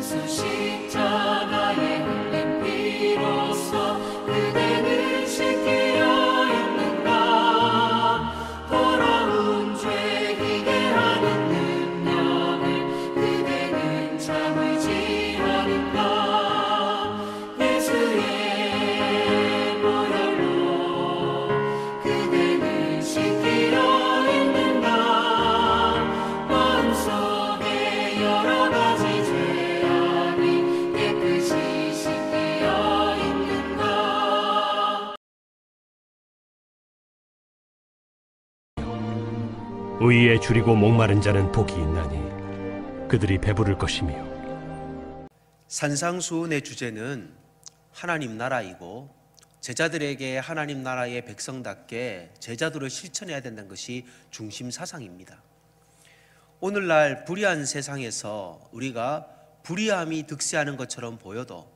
예수 십자가에 흘린 피로써 그대는 씻기려 있는가. 더러운 죄 희게 하는 능력을 그대는 참을지 하는가. 예수의 보혈로 그대는 씻기려 있는가. 마음속에 여러 가지 죄악이 깨끗이 씻기려 있는가. 의에 줄이고 목마른 자는 복이 있나니 그들이 배부를 것이며. 산상수훈의 주제는 하나님 나라이고, 제자들에게 하나님 나라의 백성답게 제자도를 실천해야 된다는 것이 중심 사상입니다. 오늘날 불의한 세상에서 우리가 불의함이 득세하는 것처럼 보여도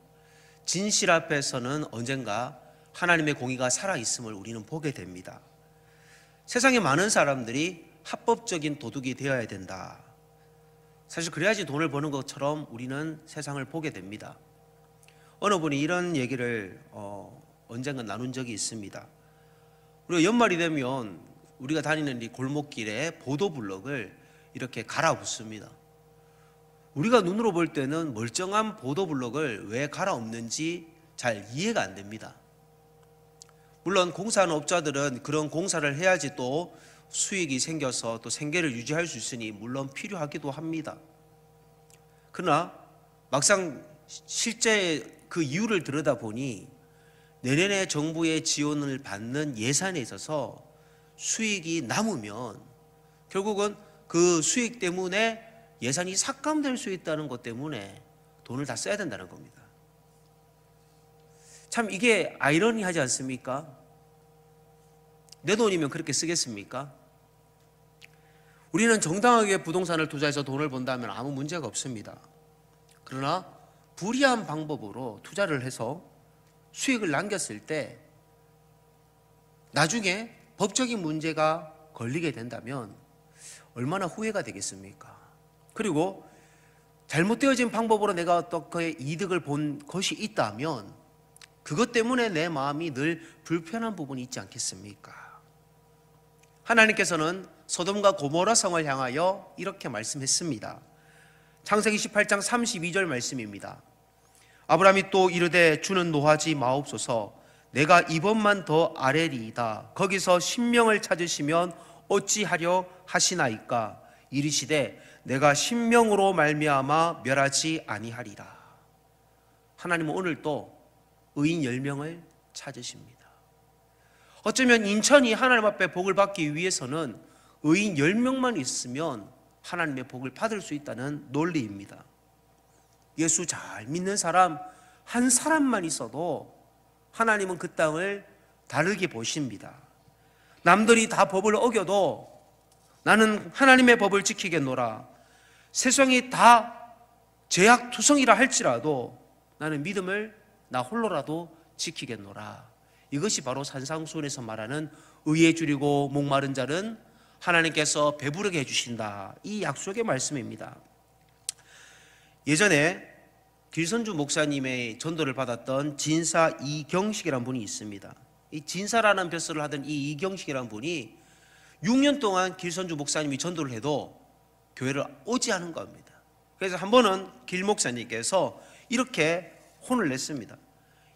진실 앞에서는 언젠가 하나님의 공의가 살아있음을 우리는 보게 됩니다. 세상에 많은 사람들이 합법적인 도둑이 되어야 된다. 사실 그래야지 돈을 버는 것처럼 우리는 세상을 보게 됩니다. 어느 분이 이런 얘기를 언젠가 나눈 적이 있습니다. 우리가 연말이 되면 우리가 다니는 이 골목길에 보도블럭을 이렇게 갈아엎습니다. 우리가 눈으로 볼 때는 멀쩡한 보도블럭을 왜 갈아엎는지 잘 이해가 안 됩니다. 물론 공사하는 업자들은 그런 공사를 해야지 또 수익이 생겨서 또 생계를 유지할 수 있으니 물론 필요하기도 합니다. 그러나 막상 실제 그 이유를 들여다보니 내년에 정부의 지원을 받는 예산에 있어서 수익이 남으면 결국은 그 수익 때문에 예산이 삭감될 수 있다는 것 때문에 돈을 다 써야 된다는 겁니다. 참 이게 아이러니하지 않습니까? 내 돈이면 그렇게 쓰겠습니까? 우리는 정당하게 부동산을 투자해서 돈을 번다면 아무 문제가 없습니다. 그러나 불의한 방법으로 투자를 해서 수익을 남겼을 때 나중에 법적인 문제가 걸리게 된다면 얼마나 후회가 되겠습니까? 그리고 잘못되어진 방법으로 내가 어떻게 이득을 본 것이 있다면 그것 때문에 내 마음이 늘 불편한 부분이 있지 않겠습니까? 하나님께서는 소돔과 고모라 성을 향하여 이렇게 말씀했습니다. 창세기 18장 32절 말씀입니다. 아브라함이 또 이르되 주는 노하지 마옵소서. 내가 이번만 더 아뢰리이다. 거기서 신명을 찾으시면 어찌하려 하시나이까. 이르시되 내가 신명으로 말미암아 멸하지 아니하리라. 하나님은 오늘도 의인 10명을 찾으십니다. 어쩌면 인천이 하나님 앞에 복을 받기 위해서는 의인 10명만 있으면 하나님의 복을 받을 수 있다는 논리입니다. 예수 잘 믿는 사람 한 사람만 있어도 하나님은 그 땅을 다르게 보십니다. 남들이 다 법을 어겨도 나는 하나님의 법을 지키겠노라. 세상이 다 죄악투성이라 할지라도 나는 믿음을 나 홀로라도 지키겠노라. 이것이 바로 산상수훈에서 말하는 의에 줄이고 목마른 자는 하나님께서 배부르게 해주신다. 이 약속의 말씀입니다. 예전에 길선주 목사님의 전도를 받았던 진사 이경식이라는 분이 있습니다. 이 진사라는 벼슬을 하던 이 이경식이라는 분이 6년 동안 길선주 목사님이 전도를 해도 교회를 오지 않은 겁니다. 그래서 한 번은 길 목사님께서 이렇게 혼을 냈습니다.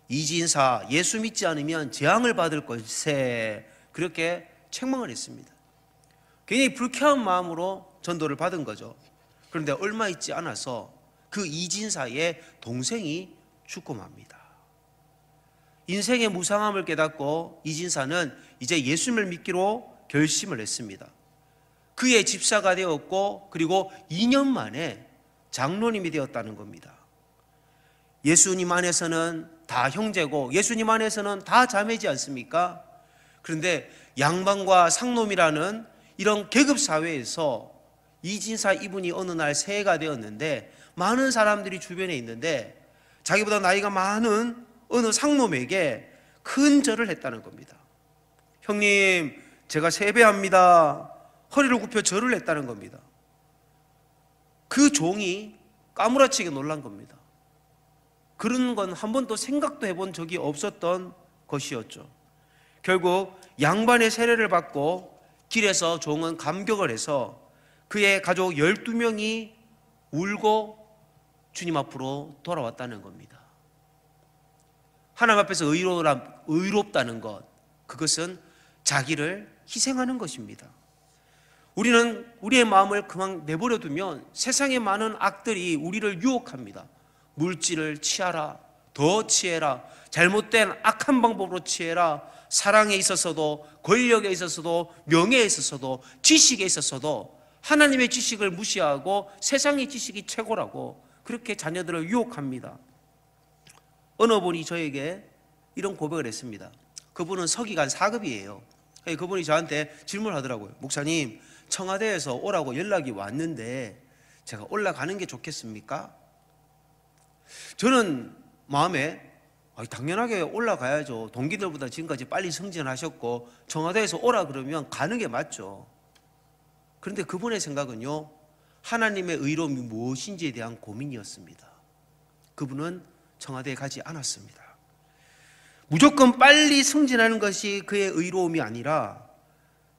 이진사 예수 믿지 않으면 재앙을 받을 것세. 그렇게 책망을 했습니다. 굉장히 불쾌한 마음으로 전도를 받은 거죠. 그런데 얼마 있지 않아서 그 이진사의 동생이 죽고 맙니다. 인생의 무상함을 깨닫고 이진사는 이제 예수님을 믿기로 결심을 했습니다. 그의 집사가 되었고 그리고 2년 만에 장로님이 되었다는 겁니다. 예수님 안에서는 다 형제고 예수님 안에서는 다 자매지 않습니까? 그런데 양반과 상놈이라는 이런 계급사회에서 이진사 이분이 어느 날 새해가 되었는데 많은 사람들이 주변에 있는데 자기보다 나이가 많은 어느 상놈에게 큰 절을 했다는 겁니다. 형님, 제가 세배합니다. 허리를 굽혀 절을 했다는 겁니다. 그 종이 까무라치게 놀란 겁니다. 그런 건 한 번도 생각도 해본 적이 없었던 것이었죠. 결국 양반의 세례를 받고 길에서 종은 감격을 해서 그의 가족 12명이 울고 주님 앞으로 돌아왔다는 겁니다. 하나님 앞에서 의롭다는 것, 그것은 자기를 희생하는 것입니다. 우리는 우리의 마음을 그만 내버려 두면 세상의 많은 악들이 우리를 유혹합니다. 물질을 취하라, 더 취해라, 잘못된 악한 방법으로 취해라, 사랑에 있어서도, 권력에 있어서도, 명예에 있어서도, 지식에 있어서도 하나님의 지식을 무시하고 세상의 지식이 최고라고 그렇게 자녀들을 유혹합니다. 어느 분이 저에게 이런 고백을 했습니다. 그분은 서기관 4급이에요. 그분이 저한테 질문을 하더라고요. 목사님, 청와대에서 오라고 연락이 왔는데 제가 올라가는 게 좋겠습니까? 저는 마음에 당연하게 올라가야죠. 동기들보다 지금까지 빨리 승진하셨고 청와대에서 오라 그러면 가는 게 맞죠. 그런데 그분의 생각은요, 하나님의 의로움이 무엇인지에 대한 고민이었습니다. 그분은 청와대에 가지 않았습니다. 무조건 빨리 승진하는 것이 그의 의로움이 아니라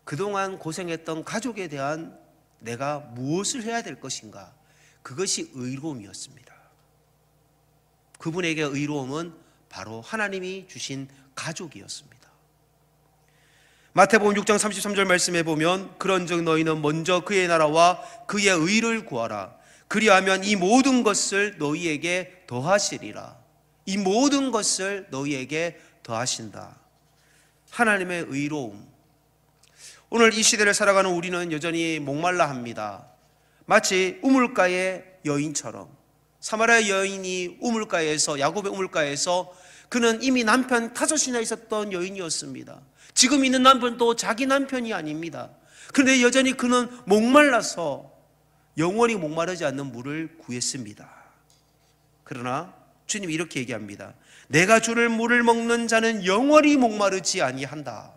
그동안 고생했던 가족에 대한 내가 무엇을 해야 될 것인가, 그것이 의로움이었습니다. 그분에게 의로움은 바로 하나님이 주신 가족이었습니다. 마태복음 6장 33절 말씀에 보면 그런즉 너희는 먼저 그의 나라와 그의 의를 구하라. 그리하면 이 모든 것을 너희에게 더하시리라. 이 모든 것을 너희에게 더하신다. 하나님의 의로움. 오늘 이 시대를 살아가는 우리는 여전히 목말라 합니다. 마치 우물가의 여인처럼, 사마리아 여인이 우물가에서, 야곱의 우물가에서, 그는 이미 남편 5이나 있었던 여인이었습니다. 지금 있는 남편도 자기 남편이 아닙니다. 그런데 여전히 그는 목말라서 영원히 목마르지 않는 물을 구했습니다. 그러나 주님이 이렇게 얘기합니다. 내가 주를 물을 먹는 자는 영원히 목마르지 아니한다.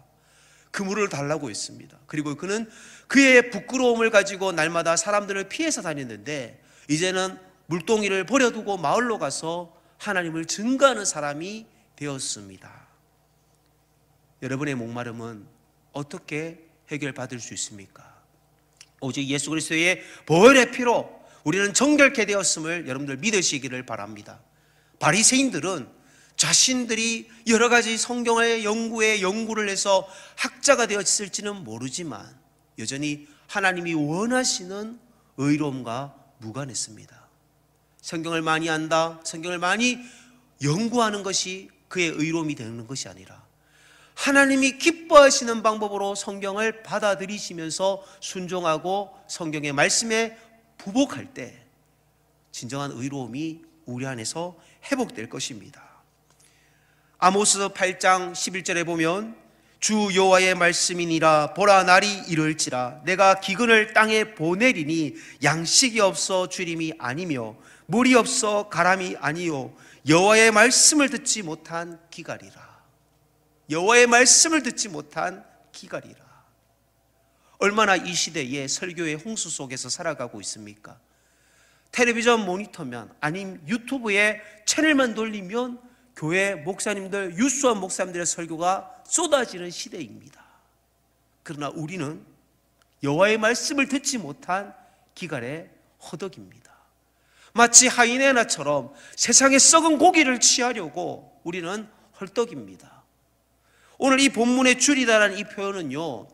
그 물을 달라고 했습니다. 그리고 그는 그의 부끄러움을 가지고 날마다 사람들을 피해서 다녔는데 이제는 물동이를 버려두고 마을로 가서 하나님을 증거하는 사람이 되었습니다. 여러분의 목마름은 어떻게 해결받을 수 있습니까? 오직 예수 그리스도의 보혈의 피로 우리는 정결케 되었음을 여러분들 믿으시기를 바랍니다. 바리새인들은 자신들이 여러 가지 성경의 연구를 해서 학자가 되었을지는 모르지만 여전히 하나님이 원하시는 의로움과 무관했습니다. 성경을 많이 안다, 성경을 많이 연구하는 것이 그의 의로움이 되는 것이 아니라 하나님이 기뻐하시는 방법으로 성경을 받아들이시면서 순종하고 성경의 말씀에 부복할 때 진정한 의로움이 우리 안에서 회복될 것입니다. 아모스 8장 11절에 보면 주 여호와의 말씀이니라 보라 날이 이를지라 내가 기근을 땅에 보내리니 양식이 없어 주림이 아니며 물이 없어 가람이 아니요 여호와의 말씀을 듣지 못한 기갈이라. 여호와의 말씀을 듣지 못한 기갈이라. 얼마나 이 시대에 설교의 홍수 속에서 살아가고 있습니까? 텔레비전 모니터면 아니면 유튜브에 채널만 돌리면 교회 목사님들, 유수한 목사님들의 설교가 쏟아지는 시대입니다. 그러나 우리는 여호와의 말씀을 듣지 못한 기갈의 허덕입니다. 마치 하이에나처럼 세상의 썩은 고기를 취하려고 우리는 헐떡입니다. 오늘 이 본문의 줄이다라는 이 표현은요,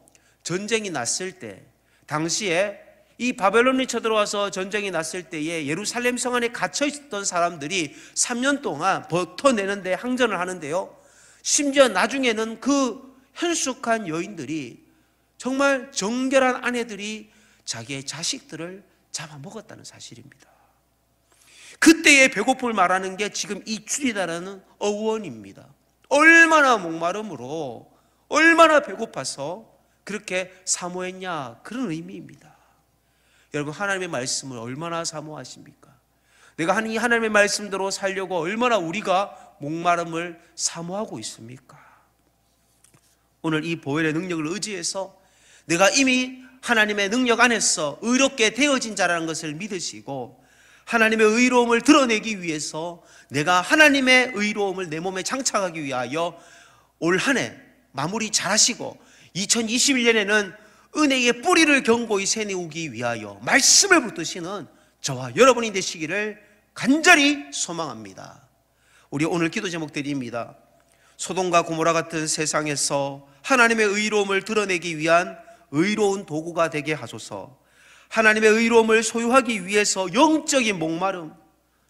전쟁이 났을 때 당시에 이 바벨론이 쳐들어와서 전쟁이 났을 때에 예루살렘 성 안에 갇혀 있었던 사람들이 3년 동안 버텨내는데 항전을 하는데요, 심지어 나중에는 그 현숙한 여인들이 정말 정결한 아내들이 자기의 자식들을 잡아먹었다는 사실입니다. 그때의 배고픔을 말하는 게 지금 이 줄이다라는 어원입니다. 얼마나 목마름으로, 얼마나 배고파서 그렇게 사모했냐, 그런 의미입니다. 여러분, 하나님의 말씀을 얼마나 사모하십니까? 내가 하나님의 말씀대로 살려고 얼마나 우리가 목마름을 사모하고 있습니까? 오늘 이 보혈의 능력을 의지해서 내가 이미 하나님의 능력 안에서 의롭게 되어진 자라는 것을 믿으시고 하나님의 의로움을 드러내기 위해서 내가 하나님의 의로움을 내 몸에 장착하기 위하여 올 한 해 마무리 잘하시고 2021년에는 은혜의 뿌리를 견고히 세우기 위하여 말씀을 붙드시는 저와 여러분이 되시기를 간절히 소망합니다. 우리 오늘 기도 제목 드립니다. 소돔과 고모라 같은 세상에서 하나님의 의로움을 드러내기 위한 의로운 도구가 되게 하소서. 하나님의 의로움을 소유하기 위해서 영적인 목마름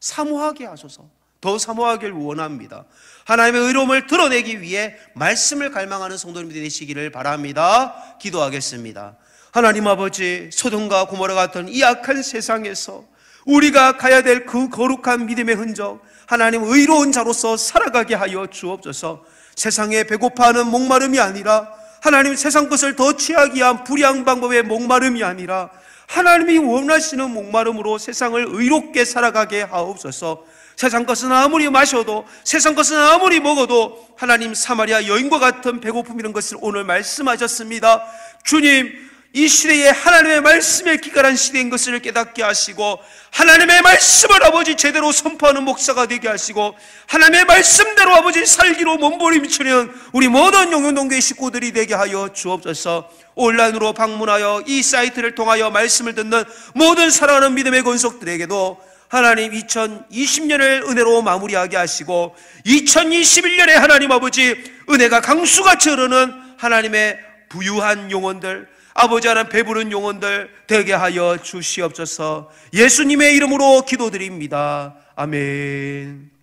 사모하게 하소서. 더 사모하기를 원합니다. 하나님의 의로움을 드러내기 위해 말씀을 갈망하는 성도님들이 되시기를 바랍니다. 기도하겠습니다. 하나님 아버지, 소돔과 고모라 같은 이 악한 세상에서 우리가 가야 될 그 거룩한 믿음의 흔적, 하나님 의로운 자로서 살아가게 하여 주옵소서. 세상에 배고파하는 목마름이 아니라 하나님 세상 것을 더 취하기 위한 불의한 방법의 목마름이 아니라 하나님이 원하시는 목마름으로 세상을 의롭게 살아가게 하옵소서. 세상 것은 아무리 마셔도, 세상 것은 아무리 먹어도 하나님 사마리아 여인과 같은 배고픔이라는 것을 오늘 말씀하셨습니다. 주님, 이 시대에 하나님의 말씀에 기갈한 시대인 것을 깨닫게 하시고 하나님의 말씀을 아버지 제대로 선포하는 목사가 되게 하시고 하나님의 말씀대로 아버지 살기로 몸부림치는 우리 모든 영혼동교의 식구들이 되게 하여 주옵소서. 온라인으로 방문하여 이 사이트를 통하여 말씀을 듣는 모든 사랑하는 믿음의 권속들에게도 하나님 2020년을 은혜로 마무리하게 하시고 2021년에 하나님 아버지 은혜가 강수같이 흐르는 하나님의 부유한 영혼들, 아버지 하나님 배부른 영혼들 되게 하여 주시옵소서. 예수님의 이름으로 기도드립니다. 아멘.